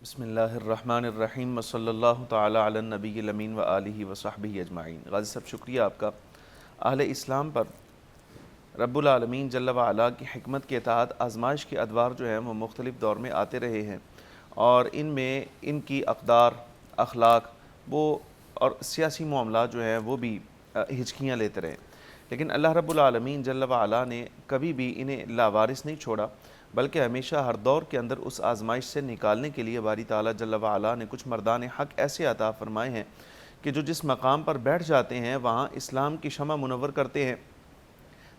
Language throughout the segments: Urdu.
بسم اللہ الرحمن الرحیم وصلی اللہ تعالی علی النبی الامین و آلہ و صحبہ اجمعین۔ غازی صاحب شکریہ آپ کا۔ اہل اسلام پر رب العالمین جل و علا کی حکمت کے تحت آزمائش کے ادوار جو ہیں وہ مختلف دور میں آتے رہے ہیں، اور ان میں ان کی اقدار، اخلاق اور سیاسی معاملات جو ہیں وہ بھی ہچکیاں لیتے رہے، لیکن اللہ رب العالمین جل و علا نے کبھی بھی انہیں لاوارث نہیں چھوڑا، بلکہ ہمیشہ ہر دور کے اندر اس آزمائش سے نکالنے کے لیے باری تعالیٰ جل و علا نے کچھ مردان حق ایسے عطا فرمائے ہیں کہ جو جس مقام پر بیٹھ جاتے ہیں وہاں اسلام کی شمع منور کرتے ہیں،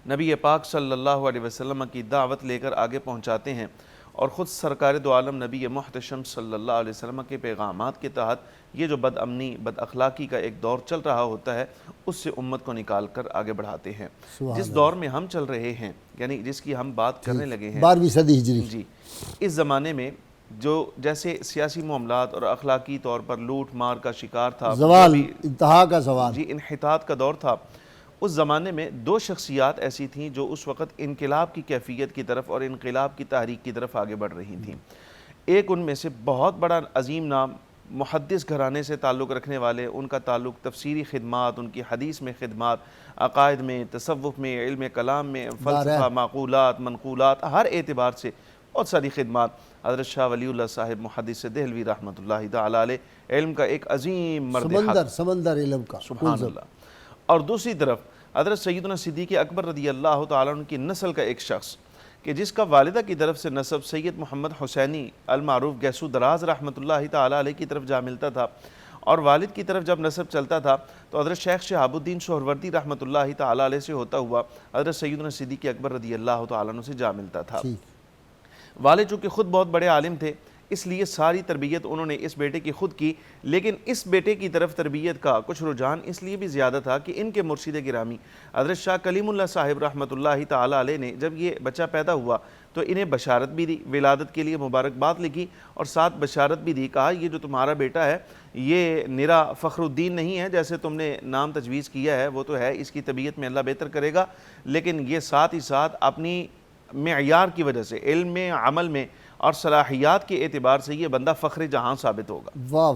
نبی پاک صلی اللہ علیہ وسلم کی دعوت لے کر آگے پہنچاتے ہیں، اور خود سرکار دو عالم نبی محتشم صلی اللہ علیہ وسلم کے پیغامات کے تحت یہ جو بد امنی، بد اخلاقی کا ایک دور چل رہا ہوتا ہے اس سے امت کو نکال کر آگے بڑھاتے ہیں۔ جس دور میں ہم چل رہے ہیں، یعنی جس کی ہم بات کرنے لگے ہیں، 12ویں صدی ہجری، جی، اس زمانے میں جو جیسے سیاسی معاملات اور اخلاقی طور پر لوٹ مار کا شکار تھا، زوال، انتہا کا زوال، جی انحطاط کا دور تھا، اس زمانے میں دو شخصیات ایسی تھیں جو اس وقت انقلاب کی کیفیت کی طرف اور انقلاب کی تحریک کی طرف آگے بڑھ رہی تھیں۔ ایک ان میں سے بہت بڑا عظیم نام، محدث گھرانے سے تعلق رکھنے والے، ان کا تعلق تفسیری خدمات، ان کی حدیث میں خدمات، عقائد میں، تصوف میں، علم کلام میں، فلسفہ، معقولات، منقولات، ہر اعتبار سے بہت ساری خدمات۔ حضرت شاہ ولی اللہ صاحب محدث دہلوی رحمۃ اللہ تعالیٰ علیہ، علم کا ایک عظیم مرد حق، سمندر علم کا، سبحان اللہ۔ اور دوسری طرف حضرت سیدنا صدیق اکبر رضی اللہ تعالیٰ عنہ کی نسل کا ایک شخص کہ جس کا والدہ کی طرف سے نسب سید محمد حسینی المعروف گیسو دراز رحمۃ اللہ تعالیٰ علیہ کی طرف جا ملتا تھا، اور والد کی طرف جب نسب چلتا تھا تو حضرت شیخ شہاب الدین سہروردی رحمۃ اللہ تعالیٰ علیہ سے ہوتا ہوا حضرت سیدنا صدیق اکبر رضی اللہ تعالیٰ عنہ سے جا ملتا تھا۔ والد چونکہ خود بہت بڑے عالم تھے، اس لیے ساری تربیت انہوں نے اس بیٹے کی خود کی، لیکن اس بیٹے کی طرف تربیت کا کچھ رجحان اس لیے بھی زیادہ تھا کہ ان کے مرشد گرامی حضرت شاہ کلیم اللہ صاحب رحمۃ اللہ تعالیٰ علیہ نے جب یہ بچہ پیدا ہوا تو انہیں بشارت بھی دی، ولادت کے لیے مبارکباد لکھی، اور ساتھ بشارت بھی دی، کہا یہ جو تمہارا بیٹا ہے یہ نرا فخر الدین نہیں ہے جیسے تم نے نام تجویز کیا ہے، وہ تو ہے، اس کی طبیعت میں اللہ بہتر کرے گا، لیکن یہ ساتھ ہی ساتھ اپنی معیار کی وجہ سے، علم میں، عمل میں اور صلاحیات کے اعتبار سے یہ بندہ فخر جہاں ثابت ہوگا۔ واہ،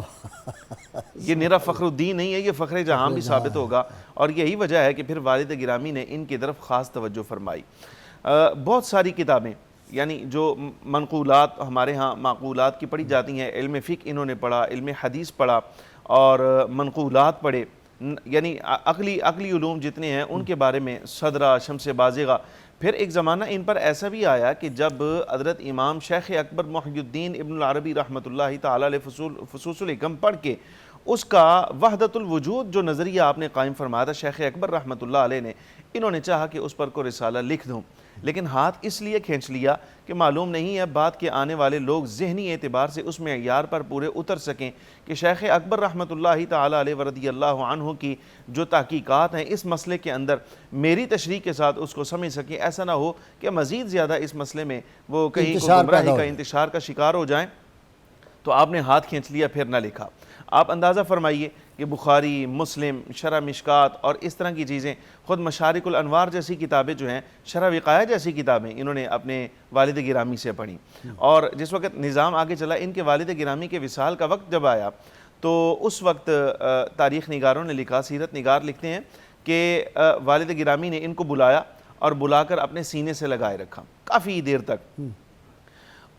یہ نرا فخر الدین نہیں ہے، یہ فخر جہاں بھی ثابت ہوگا، اور یہی وجہ ہے کہ پھر والد گرامی نے ان کی طرف خاص توجہ فرمائی۔ بہت ساری کتابیں، یعنی جو منقولات ہمارے ہاں معقولات کی پڑھی جاتی ہیں، علم فقہ انہوں نے پڑھا، علم حدیث پڑھا اور منقولات پڑھے، یعنی عقلی علوم جتنے ہیں ان کے بارے میں صدرہ، شمس بازغہ۔ پھر ایک زمانہ ان پر ایسا بھی آیا کہ جب حضرت امام شیخ اکبر محی الدین ابن العربی رحمۃ اللہ تعالیٰ علیہ فصوص الحکم پڑھ کے اس کا وحدت الوجود جو نظریہ آپ نے قائم فرمایا تھا شیخ اکبر رحمۃ اللہ علیہ نے، انہوں نے چاہا کہ اس پر کوئی رسالہ لکھ دوں، لیکن ہاتھ اس لیے کھینچ لیا کہ معلوم نہیں ہے بعد کے آنے والے لوگ ذہنی اعتبار سے اس معیار پر پورے اتر سکیں کہ شیخ اکبر رحمۃ اللہ تعالیٰ علیہ ورضی اللہ عنہ کی جو تحقیقات ہیں اس مسئلے کے اندر میری تشریح کے ساتھ اس کو سمجھ سکیں، ایسا نہ ہو کہ مزید زیادہ اس مسئلے میں وہ کہیں گمراہی کا، انتشار کا شکار ہو جائیں، تو آپ نے ہاتھ کھینچ لیا، پھر نہ لکھا۔ آپ اندازہ فرمائیے کہ بخاری، مسلم، شرح مشکات اور اس طرح کی چیزیں، خود مشارق الانوار جیسی کتابیں جو ہیں، شرح وقایہ جیسی کتابیں انہوں نے اپنے والد گرامی سے پڑھی، اور جس وقت نظام آگے چلا ان کے والد گرامی کے وصال کا وقت جب آیا تو اس وقت تاریخ نگاروں نے لکھا، سیرت نگار لکھتے ہیں کہ والد گرامی نے ان کو بلایا اور بلا کر اپنے سینے سے لگائے رکھا کافی دیر تک،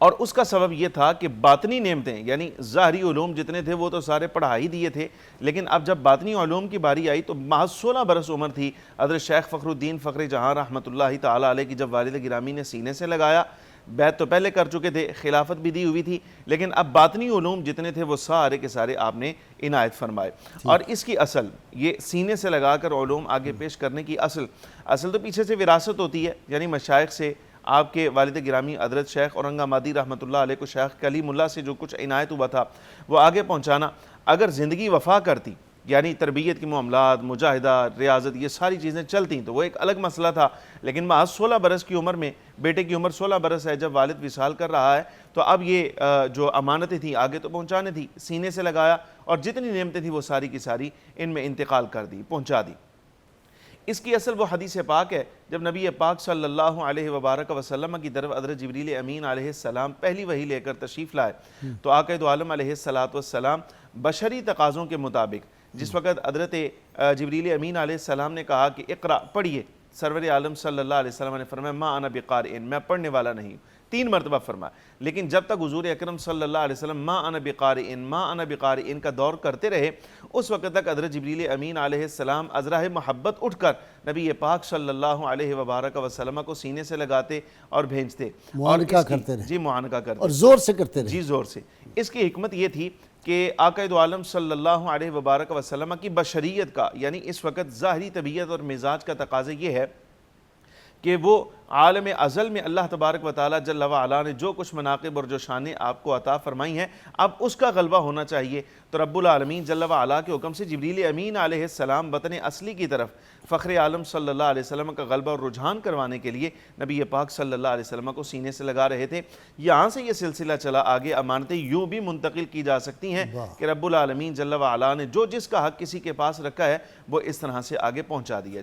اور اس کا سبب یہ تھا کہ باطنی نعمتیں، یعنی ظاہری علوم جتنے تھے وہ تو سارے پڑھا ہی دیے تھے، لیکن اب جب باطنی علوم کی باری آئی تو محض 16 برس عمر تھی حضرت شیخ فخر الدین فخر جہاں رحمۃ اللہ تعالیٰ علیہ کی جب والد گرامی نے سینے سے لگایا۔ بیعت تو پہلے کر چکے تھے، خلافت بھی دی ہوئی تھی، لیکن اب باطنی علوم جتنے تھے وہ سارے کے سارے آپ نے عنایت فرمائے، اور اس کی اصل یہ سینے سے لگا کر علوم آگے پیش کرنے کی اصل تو پیچھے سے وراثت ہوتی ہے، یعنی مشائخ سے، آپ کے والد گرامی حضرت شیخ اورنگ آبادی رحمۃ اللہ علیہ کو شیخ کلیم اللہ سے جو کچھ عنایت ہوا تھا وہ آگے پہنچانا، اگر زندگی وفا کرتی، یعنی تربیت کی معاملات، مجاہدہ، ریاضت، یہ ساری چیزیں چلتیں تو وہ ایک الگ مسئلہ تھا، لیکن محض 16 برس کی عمر میں، بیٹے کی عمر 16 برس ہے جب والد وصال کر رہا ہے، تو اب یہ جو امانتیں تھیں آگے تو پہنچانے تھی، سینے سے لگایا اور جتنی نعمتیں تھیں وہ ساری کی ساری ان میں انتقال کر دی، پہنچا دی۔ اس کی اصل وہ حدیث پاک ہے جب نبی پاک صلی اللہ علیہ وبارک وسلم کی طرف حضرت جبریل امین علیہ السلام پہلی وحی لے کر تشریف لائے تو آقا دو عالم علیہ السلام بشری تقاضوں کے مطابق جس وقت حضرت جبریل امین علیہ السلام نے کہا کہ اقرا پڑھیے، سرور عالم صلی اللہ علیہ وسلم نے فرمایا ما انا بقارئ، میں پڑھنے والا نہیں ہوں، 3 مرتبہ فرمایا. لیکن جب تک حضور اکرم صلی اللہ علیہ وسلم ما انا بقارئ کا دور کرتے رہے، اس وقت تک حضرت جبریل امین علیہ السلام ازراہ محبت اٹھ کر نبی پاک صلی اللہ علیہ وبارک وسلم کو سینے سے لگاتے اور بھیجتے، معانقہ کرتے رہے. جی معانقہ کرتے اور زور سے کرتے رہے. جی زور سے. اس کی حکمت یہ تھی کہ آقا دو عالم صلی اللہ علیہ وبارک وسلم کی بشریت کا، یعنی اس وقت ظاہری طبیعت اور مزاج کا تقاضا یہ ہے کہ وہ عالم ازل میں اللہ تبارک و تعالیٰ جل وعلا نے جو کچھ مناقب اور جو شانیں آپ کو عطا فرمائی ہیں اب اس کا غلبہ ہونا چاہیے. تو رب العالمین جل وعلا کے حکم سے جبریل امین علیہ السلام وطن اصلی کی طرف فخر عالم صلی اللہ علیہ وسلم کا غلبہ اور رجحان کروانے کے لیے نبی پاک صلی اللہ علیہ وسلم کو سینے سے لگا رہے تھے. یہاں سے یہ سلسلہ چلا آگے، امانتیں یوں بھی منتقل کی جا سکتی ہیں کہ رب العالمین جل وعلا نے جو جس کا حق کسی کے پاس رکھا ہے وہ اس طرح سے آگے پہنچا دیا.